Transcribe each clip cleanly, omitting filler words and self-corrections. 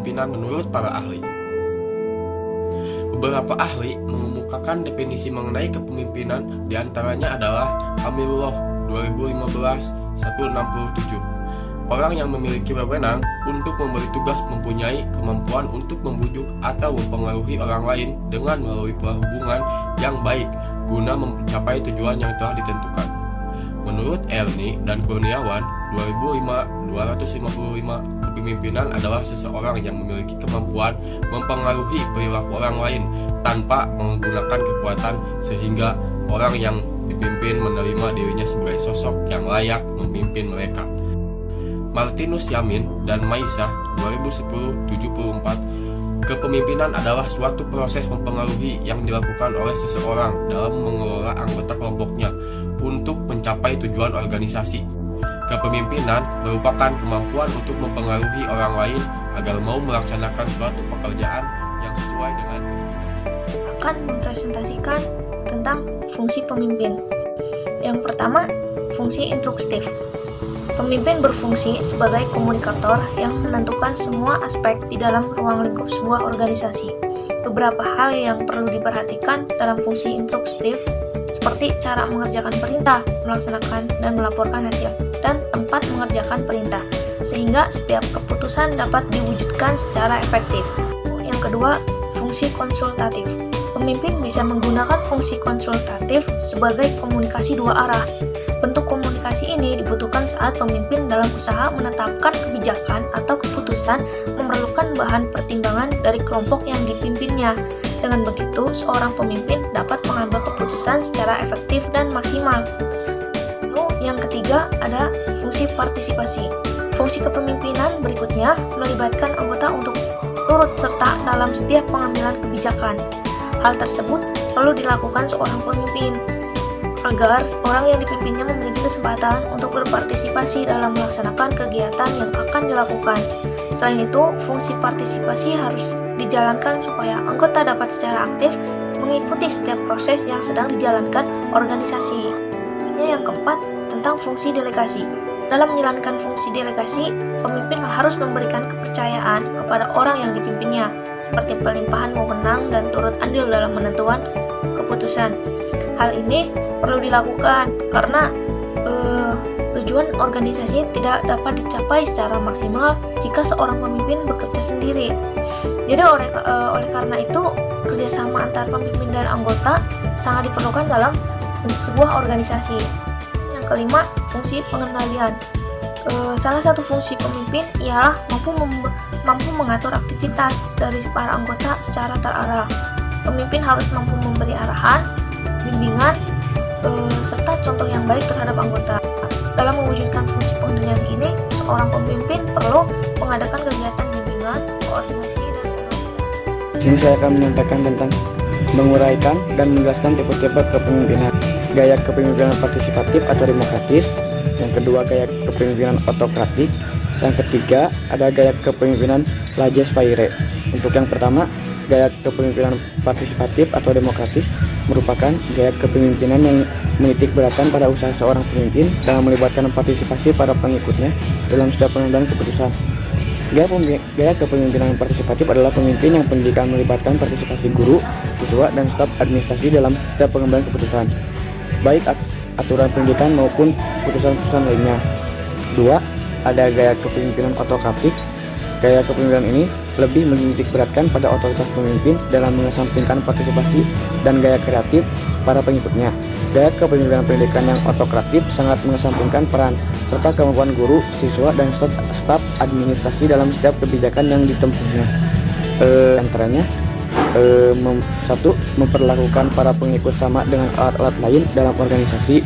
kepemimpinan menurut para ahli. Beberapa ahli mengemukakan definisi mengenai kepemimpinan, diantaranya adalah Amirullah 2015-167. Orang yang memiliki wewenang untuk memberi tugas mempunyai kemampuan untuk membujuk atau mempengaruhi orang lain dengan melalui pola hubungan yang baik guna mencapai tujuan yang telah ditentukan. Menurut Erni dan Kurniawan 2005-255, kepemimpinan adalah seseorang yang memiliki kemampuan mempengaruhi perilaku orang lain tanpa menggunakan kekuatan sehingga orang yang dipimpin menerima dirinya sebagai sosok yang layak memimpin mereka. Martinus Yamin dan Maisah 2010-74, kepemimpinan adalah suatu proses mempengaruhi yang dilakukan oleh seseorang dalam mengelola anggota kelompoknya untuk mencapai tujuan organisasi. Kepemimpinan merupakan kemampuan untuk mempengaruhi orang lain agar mau melaksanakan suatu pekerjaan yang sesuai dengan keinginan. Akan mempresentasikan tentang fungsi pemimpin. Yang pertama, fungsi instruktif. Pemimpin berfungsi sebagai komunikator yang menentukan semua aspek di dalam ruang lingkup sebuah organisasi. Beberapa hal yang perlu diperhatikan dalam fungsi instruktif seperti cara mengerjakan perintah, melaksanakan dan melaporkan hasil, dan tempat mengerjakan perintah, sehingga setiap keputusan dapat diwujudkan secara efektif. Yang kedua, fungsi konsultatif. Pemimpin bisa menggunakan fungsi konsultatif sebagai komunikasi dua arah. Bentuk komunikasi ini dibutuhkan saat pemimpin dalam usaha menetapkan kebijakan atau keputusan memerlukan bahan pertimbangan dari kelompok yang dipimpinnya. Dengan begitu, seorang pemimpin dapat mengambil keputusan secara efektif dan maksimal. Lalu, yang ketiga ada fungsi partisipasi. Fungsi kepemimpinan berikutnya melibatkan anggota untuk turut serta dalam setiap pengambilan kebijakan. Hal tersebut perlu dilakukan seorang pemimpin agar orang yang dipimpinnya memiliki kesempatan untuk berpartisipasi dalam melaksanakan kegiatan yang akan dilakukan. Selain itu, fungsi partisipasi harus dijalankan supaya anggota dapat secara aktif mengikuti setiap proses yang sedang dijalankan organisasi. Yang keempat, tentang fungsi delegasi. Dalam menjalankan fungsi delegasi, pemimpin harus memberikan kepercayaan kepada orang yang dipimpinnya, seperti pelimpahan wewenang dan turut andil dalam menentukan keputusan. Hal ini perlu dilakukan karena tujuan organisasi tidak dapat dicapai secara maksimal jika seorang pemimpin bekerja sendiri. Jadi oleh karena itu, kerjasama antar pemimpin dan anggota sangat diperlukan dalam sebuah organisasi. Yang kelima, fungsi pengendalian. Salah satu fungsi pemimpin ialah mampu mengatur aktivitas dari para anggota secara terarah. Pemimpin harus mampu memberi arahan, bimbingan, serta contoh yang baik terhadap anggota. Dalam mewujudkan fungsi pengendalian ini, seorang pemimpin perlu mengadakan kegiatan bimbingan, koordinasi, dan Di sini saya akan menyampaikan tentang menguraikan dan menjelaskan tipe-tipe kepemimpinan. Gaya kepemimpinan partisipatif atau demokratis. Yang kedua, gaya kepemimpinan otokratik. Yang ketiga, ada gaya kepemimpinan laissez-faire. Untuk yang pertama, gaya kepemimpinan partisipatif atau demokratis merupakan gaya kepemimpinan yang menitik beratkan pada usaha seorang pemimpin dalam melibatkan partisipasi para pengikutnya dalam setiap pengambilan keputusan. Gaya kepemimpinan partisipatif adalah pemimpin yang pendidikan melibatkan partisipasi guru, siswa, dan staf administrasi dalam setiap pengambilan keputusan, baik aturan pendidikan maupun putusan-putusan lainnya. Dua, ada gaya kepemimpinan otokratik. Gaya kepemimpinan ini lebih menitik beratkan pada otoritas pemimpin dalam mengesampingkan partisipasi dan gaya kreatif para pengikutnya. Gaya kepemimpinan pendidikan yang otokratif sangat mengesampingkan peran serta kemampuan guru, siswa, dan staf administrasi dalam setiap kebijakan yang ditempuhnya. Antaranya, satu, memperlakukan para pengikut sama dengan alat-alat lain dalam organisasi.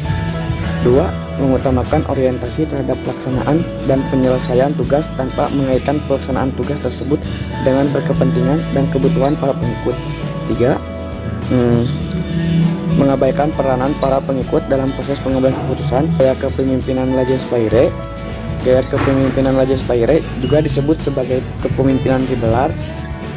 Dua, mengutamakan orientasi terhadap pelaksanaan dan penyelesaian tugas tanpa mengaitkan pelaksanaan tugas tersebut dengan berkepentingan dan kebutuhan para pengikut. Tiga, mengabaikan peranan para pengikut dalam proses pengambilan keputusan. Gaya kepemimpinan laissez-faire. Gaya kepemimpinan laissez-faire juga disebut sebagai kepemimpinan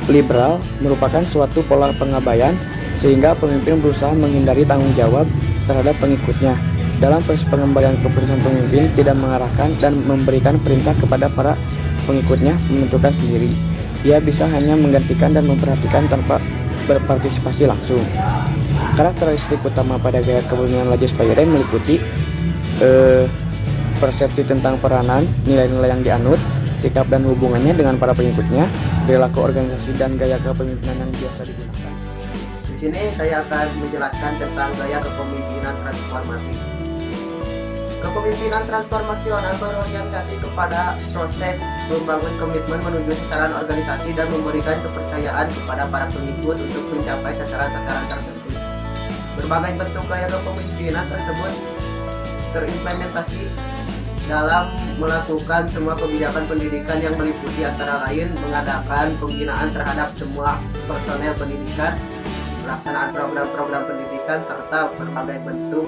liberal merupakan suatu pola pengabaian sehingga pemimpin berusaha menghindari tanggung jawab terhadap pengikutnya. Dalam proses pengambilan keputusan, pemimpin tidak mengarahkan dan memberikan perintah kepada para pengikutnya menentukan sendiri. Ia bisa hanya menggantikan dan memperhatikan tanpa berpartisipasi langsung. Karakteristik utama pada gaya kepemimpinan Lajos Pairen meliputi persepsi tentang peranan, nilai-nilai yang dianut, sikap dan hubungannya dengan para pengikutnya, perilaku organisasi dan gaya kepemimpinan yang biasa digunakan. Di sini saya akan menjelaskan tentang gaya kepemimpinan transformatif. Kepemimpinan transformasional berorientasi kepada proses membangun komitmen menuju sasaran organisasi dan memberikan kepercayaan kepada para pengikut untuk mencapai sasaran-sasaran tertentu. Berbagai bentuk gaya kepemimpinan tersebut terimplementasi dalam melakukan semua kebijakan pendidikan yang meliputi antara lain mengadakan pembinaan terhadap semua personel pendidikan, pelaksanaan program-program pendidikan, serta berbagai bentuk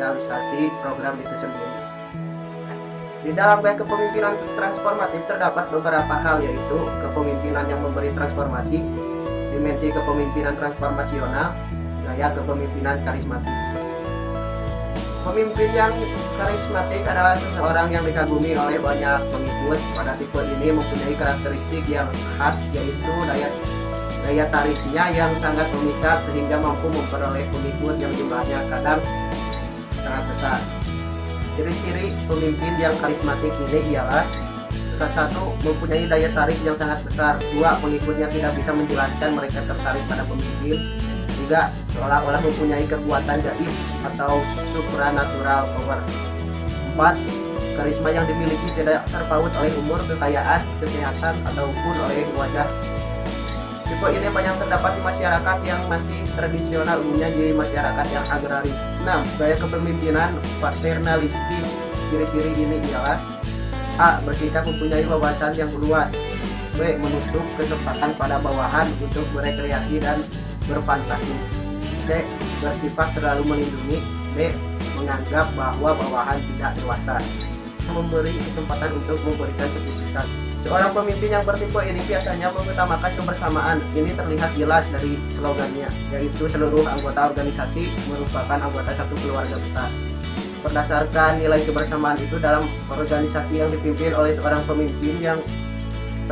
realisasi program itu sendiri. Di dalam gaya kepemimpinan transformatif terdapat beberapa hal, yaitu kepemimpinan yang memberi transformasi, dimensi kepemimpinan transformasional, gaya kepemimpinan karismatik. Pemimpin yang karismatik adalah seseorang yang dikagumi oleh banyak pengikut. Pada tipe ini mempunyai karakteristik yang khas, yaitu daya tariknya yang sangat memikat sehingga mampu memperoleh pengikut yang jumlahnya kadang sangat besar. Ciri-ciri pemimpin yang karismatik ini ialah: satu, mempunyai daya tarik yang sangat besar. Dua, pengikutnya tidak bisa menjelaskan mereka tertarik pada pemimpin. Tiga, seolah-olah mempunyai kekuatan gaib atau supranatural power. Empat, karisma yang dimiliki tidak terpaut oleh umur, kekayaan, kesehatan, ataupun oleh wajah. Tipe ini banyak terdapat di masyarakat yang masih tradisional, umumnya di masyarakat yang agraris. 6. Gaya kepemimpinan paternalistis. Ciri-ciri ini ialah: A. Bersikap mempunyai wawasan yang luas. B. Menutup kesempatan pada bawahan untuk berekreasi dan berfantasi. C. Bersifat terlalu melindungi. D. Menganggap bahwa bawahan tidak dewasa. Memberi kesempatan untuk memberikan keputusan. Seorang pemimpin yang bertipe ini biasanya mengutamakan kebersamaan. Ini terlihat jelas dari slogannya, yaitu seluruh anggota organisasi merupakan anggota satu keluarga besar. Berdasarkan nilai kebersamaan itu dalam organisasi yang dipimpin oleh seorang pemimpin yang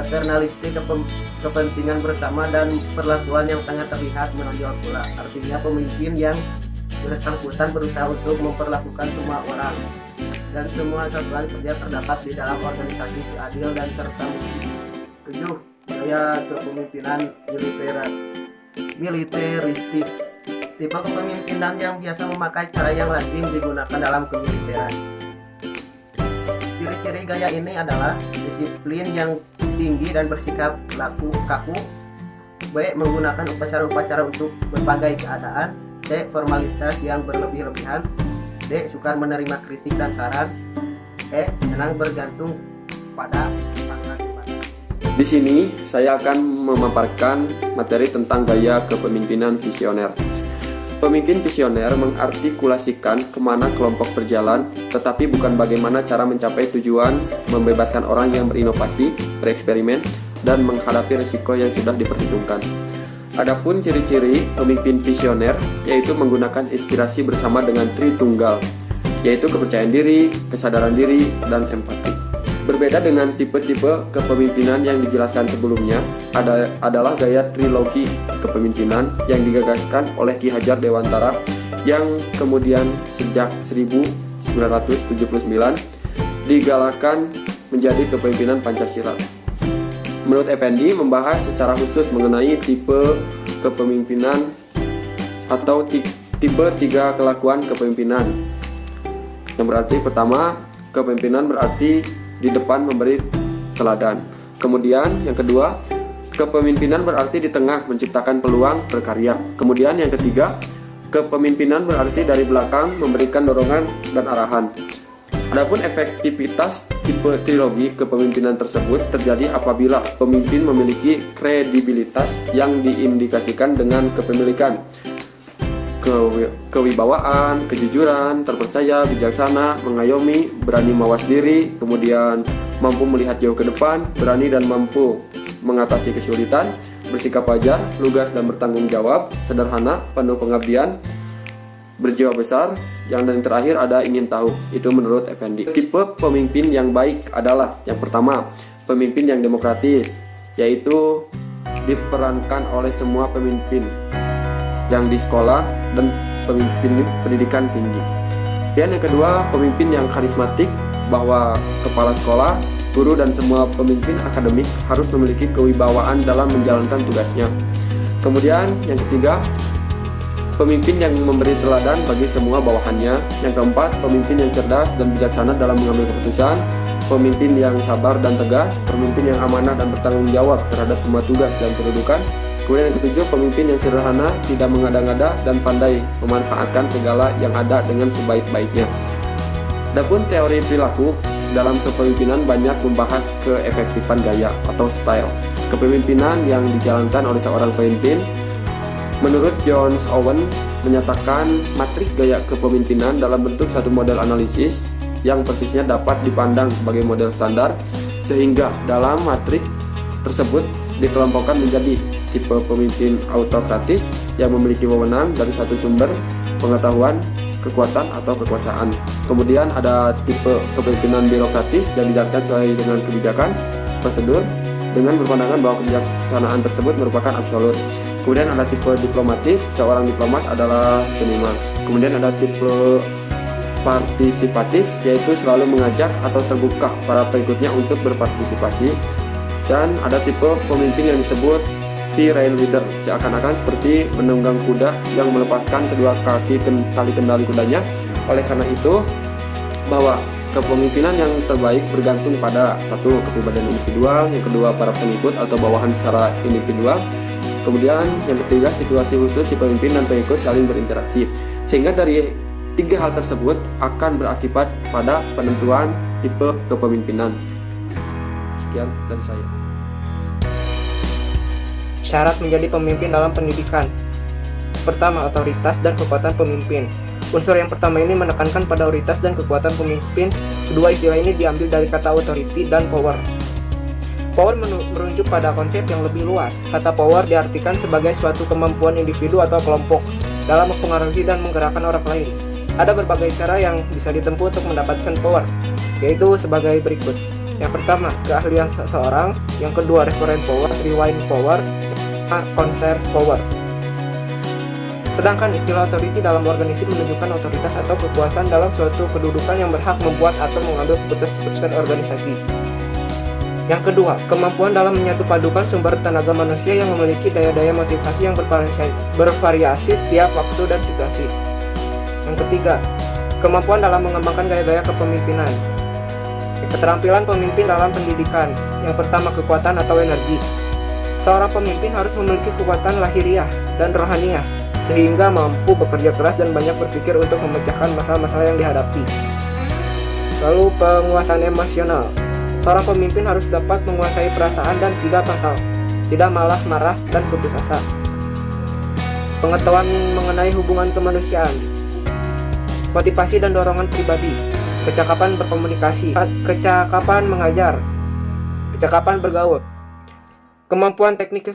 paternalistik, kepentingan bersama dan perlakuan yang sangat terlihat menonjol pula. Artinya pemimpin yang bersangkutan berusaha untuk memperlakukan semua orang dan semua satuan kerja terdapat di dalam organisasi seadil dan serta mutu. 7. Gaya kepemimpinan militeristis. Tipe kepemimpinan yang biasa memakai cara yang lazim digunakan dalam kemiliteran. Ciri-ciri gaya ini adalah: disiplin yang tinggi dan bersikap kaku. B. Menggunakan upacara-upacara untuk berbagai keadaan. C. Formalitas yang berlebih-lebihan. D. Sukar menerima kritik dan saran. E. Senang bergantung pada pasangan. Di sini saya akan memaparkan materi tentang gaya kepemimpinan visioner. Pemimpin visioner mengartikulasikan kemana kelompok berjalan, tetapi bukan bagaimana cara mencapai tujuan, membebaskan orang yang berinovasi, bereksperimen, dan menghadapi risiko yang sudah diperhitungkan. Adapun ciri-ciri pemimpin visioner yaitu menggunakan inspirasi bersama dengan Tritunggal, yaitu kepercayaan diri, kesadaran diri, dan empati. Berbeda dengan tipe-tipe kepemimpinan yang dijelaskan sebelumnya, adalah gaya trilogi kepemimpinan yang digagaskan oleh Ki Hajar Dewantara yang kemudian sejak 1979 digalakkan menjadi kepemimpinan Pancasila. Menurut Effendi membahas secara khusus mengenai tipe kepemimpinan atau tipe 3 kelakuan kepemimpinan. Yang berarti pertama, kepemimpinan berarti di depan memberi teladan. Kemudian yang kedua, kepemimpinan berarti di tengah menciptakan peluang berkarya. Kemudian yang ketiga, kepemimpinan berarti dari belakang memberikan dorongan dan arahan. Adapun efektivitas tipe trilogi kepemimpinan tersebut terjadi apabila pemimpin memiliki kredibilitas yang diindikasikan dengan kepemilikan, kewibawaan, kejujuran, terpercaya, bijaksana, mengayomi, berani mawas diri, kemudian mampu melihat jauh ke depan, berani dan mampu mengatasi kesulitan, bersikap wajar, lugas dan bertanggung jawab, sederhana, penuh pengabdian, berjiwa besar, yang dan terakhir ada ingin tahu. Itu menurut Effendi. Tipe pemimpin yang baik adalah: yang pertama, pemimpin yang demokratis, yaitu diperankan oleh semua pemimpin yang di sekolah dan pemimpin pendidikan tinggi. Dan yang kedua, pemimpin yang karismatik, bahwa kepala sekolah, guru, dan semua pemimpin akademik harus memiliki kewibawaan dalam menjalankan tugasnya. Kemudian yang ketiga, pemimpin yang memberi teladan bagi semua bawahannya. Yang keempat, pemimpin yang cerdas dan bijaksana dalam mengambil keputusan, pemimpin yang sabar dan tegas, pemimpin yang amanah dan bertanggung jawab terhadap semua tugas dan kedudukan. Kemudian yang ketujuh, pemimpin yang sederhana, tidak mengada-ngada, dan pandai memanfaatkan segala yang ada dengan sebaik-baiknya. Adapun teori perilaku dalam kepemimpinan banyak membahas keefektifan gaya atau style kepemimpinan yang dijalankan oleh seorang pemimpin. Menurut John Owen menyatakan matrik gaya kepemimpinan dalam bentuk satu model analisis yang persisnya dapat dipandang sebagai model standar, sehingga dalam matrik tersebut dikelompokkan menjadi tipe pemimpin autokratis yang memiliki wewenang dari satu sumber pengetahuan, kekuatan, atau kekuasaan. Kemudian ada tipe kepemimpinan birokratis yang dijalankan sesuai dengan kebijakan, prosedur, dengan berpandangan bahwa kebijaksanaan tersebut merupakan absolut. Kemudian ada tipe diplomatis, seorang diplomat adalah seniman. Kemudian ada tipe partisipatis, yaitu selalu mengajak atau terbuka para pengikutnya untuk berpartisipasi. Dan ada tipe pemimpin yang disebut free rail leader, seakan-akan seperti menunggang kuda yang melepaskan kedua kaki tali kendali kudanya. Oleh karena itu, bahwa kepemimpinan yang terbaik bergantung pada satu, kepribadian individual, yang kedua, para pengikut atau bawahan secara individual, kemudian yang ketiga, situasi khusus si pemimpin dan pengikut saling berinteraksi. Sehingga dari tiga hal tersebut akan berakibat pada penentuan tipe kepemimpinan. Sekian dari saya. Syarat menjadi pemimpin dalam pendidikan. Pertama, otoritas dan kekuatan pemimpin. Unsur yang pertama ini menekankan pada otoritas dan kekuatan pemimpin. Kedua, istilah ini diambil dari kata authority dan power. Power merujuk pada konsep yang lebih luas. Kata power diartikan sebagai suatu kemampuan individu atau kelompok dalam mempengaruhi dan menggerakkan orang lain. Ada berbagai cara yang bisa ditempuh untuk mendapatkan power, yaitu sebagai berikut. Yang pertama, keahlian seseorang. Yang kedua, referent power, rewind power, concert power. Sedangkan istilah authority dalam organisasi menunjukkan otoritas atau kekuasaan dalam suatu kedudukan yang berhak membuat atau mengambil keputusan organisasi. Yang kedua, kemampuan dalam menyatu padukan sumber tenaga manusia yang memiliki daya-daya motivasi yang bervariasi setiap waktu dan situasi. Yang ketiga, kemampuan dalam mengembangkan gaya-gaya kepemimpinan. Keterampilan pemimpin dalam pendidikan. Yang pertama, kekuatan atau energi. Seorang pemimpin harus memiliki kekuatan lahiriah dan rohaniah, sehingga mampu bekerja keras dan banyak berpikir untuk memecahkan masalah-masalah yang dihadapi. Lalu, penguasaan emosional. Seorang pemimpin harus dapat menguasai perasaan dan tidak malah marah dan putus asa. Pengetahuan mengenai hubungan kemanusiaan. Motivasi dan dorongan pribadi. Kecakapan berkomunikasi, kecakapan mengajar, kecakapan bergaul. Kemampuan teknik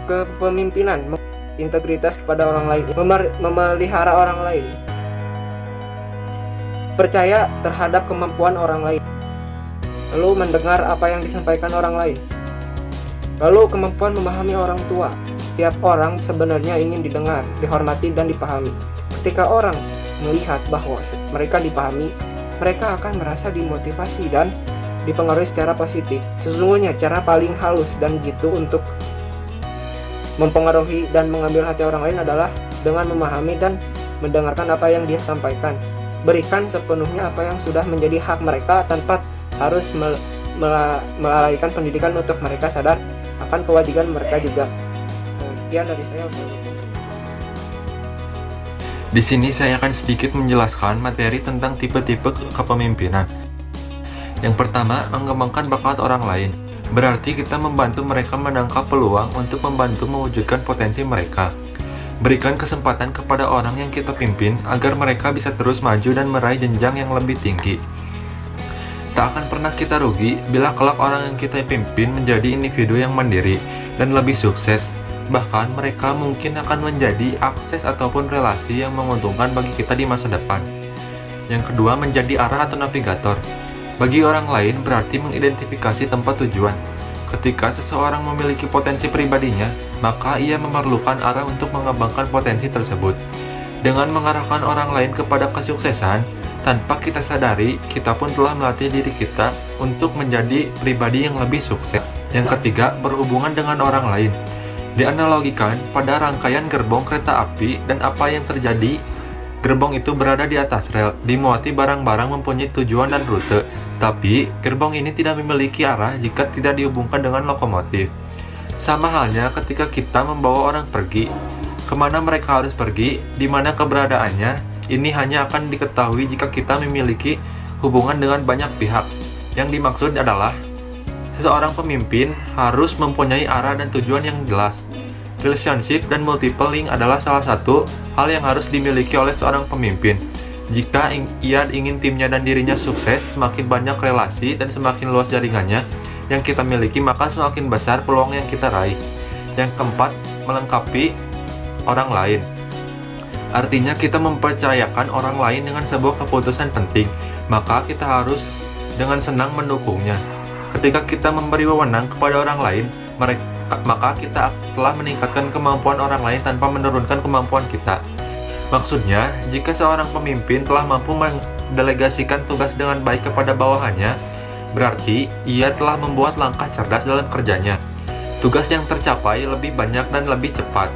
kepemimpinan, integritas kepada orang lain, memelihara orang lain, percaya terhadap kemampuan orang lain, lalu mendengar apa yang disampaikan orang lain, lalu kemampuan memahami orang tua. Setiap orang sebenarnya ingin didengar, dihormati, dan dipahami. Ketika orang melihat bahwa mereka dipahami, mereka akan merasa dimotivasi dan dipengaruhi secara positif. Sesungguhnya cara paling halus dan jitu untuk mempengaruhi dan mengambil hati orang lain adalah dengan memahami dan mendengarkan apa yang dia sampaikan. Berikan sepenuhnya apa yang sudah menjadi hak mereka tanpa harus melalaikan pendidikan untuk mereka sadar akan kewajiban mereka juga. Sekian dari saya. Di sini saya akan sedikit menjelaskan materi tentang tipe-tipe kepemimpinan. Yang pertama, mengembangkan bakat orang lain. Berarti kita membantu mereka menangkap peluang untuk membantu mewujudkan potensi mereka. Berikan kesempatan kepada orang yang kita pimpin agar mereka bisa terus maju dan meraih jenjang yang lebih tinggi. Tak akan pernah kita rugi bila kelak orang yang kita pimpin menjadi individu yang mandiri dan lebih sukses. Bahkan mereka mungkin akan menjadi akses ataupun relasi yang menguntungkan bagi kita di masa depan. Yang kedua, menjadi arah atau navigator. Bagi orang lain berarti mengidentifikasi tempat tujuan. ketika seseorang memiliki potensi pribadinya, maka ia memerlukan arah untuk mengembangkan potensi tersebut. Dengan mengarahkan orang lain kepada kesuksesan, tanpa kita sadari, kita pun telah melatih diri kita untuk menjadi pribadi yang lebih sukses. Yang ketiga, berhubungan dengan orang lain. Dianalogikan pada rangkaian gerbong kereta api dan apa yang terjadi, gerbong itu berada di atas rel, dimuati barang-barang mempunyai tujuan dan rute. Tapi, gerbong ini tidak memiliki arah jika tidak dihubungkan dengan lokomotif. Sama halnya ketika kita membawa orang pergi, kemana mereka harus pergi, di mana keberadaannya, ini hanya akan diketahui jika kita memiliki hubungan dengan banyak pihak. Yang dimaksud adalah, seseorang pemimpin harus mempunyai arah dan tujuan yang jelas. Relationship dan multiple link adalah salah satu hal yang harus dimiliki oleh seorang pemimpin. Jika ia ingin timnya dan dirinya sukses, semakin banyak relasi dan semakin luas jaringannya yang kita miliki, maka semakin besar peluang yang kita raih. Yang keempat, melengkapi orang lain. Artinya kita mempercayakan orang lain dengan sebuah keputusan penting, maka kita harus dengan senang mendukungnya. Ketika kita memberi wewenang kepada orang lain, maka kita telah meningkatkan kemampuan orang lain tanpa menurunkan kemampuan kita. Maksudnya, jika seorang pemimpin telah mampu mendelegasikan tugas dengan baik kepada bawahannya, berarti ia telah membuat langkah cerdas dalam kerjanya. Tugas yang tercapai lebih banyak dan lebih cepat.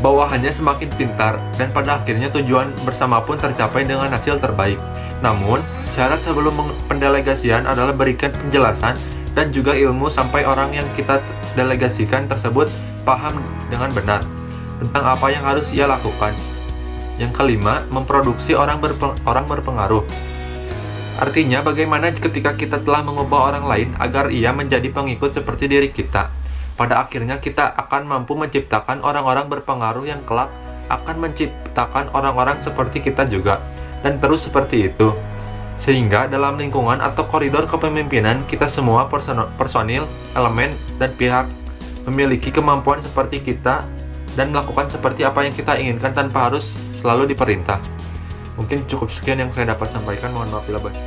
Bawahannya semakin pintar, dan pada akhirnya tujuan bersama pun tercapai dengan hasil terbaik. Namun, syarat sebelum pendelegasian adalah berikan penjelasan dan juga ilmu sampai orang yang kita delegasikan tersebut paham dengan benar tentang apa yang harus ia lakukan. Yang kelima, memproduksi orang berpengaruh. Artinya, bagaimana ketika kita telah mengubah orang lain agar ia menjadi pengikut seperti diri kita. Pada akhirnya kita akan mampu menciptakan orang-orang berpengaruh yang kelak akan menciptakan orang-orang seperti kita juga, dan terus seperti itu. Sehingga dalam lingkungan atau koridor kepemimpinan, kita semua personil, elemen, dan pihak memiliki kemampuan seperti kita dan melakukan seperti apa yang kita inginkan tanpa harus selalu diperintah. Mungkin cukup sekian yang saya dapat sampaikan, mohon maaf bila banyak.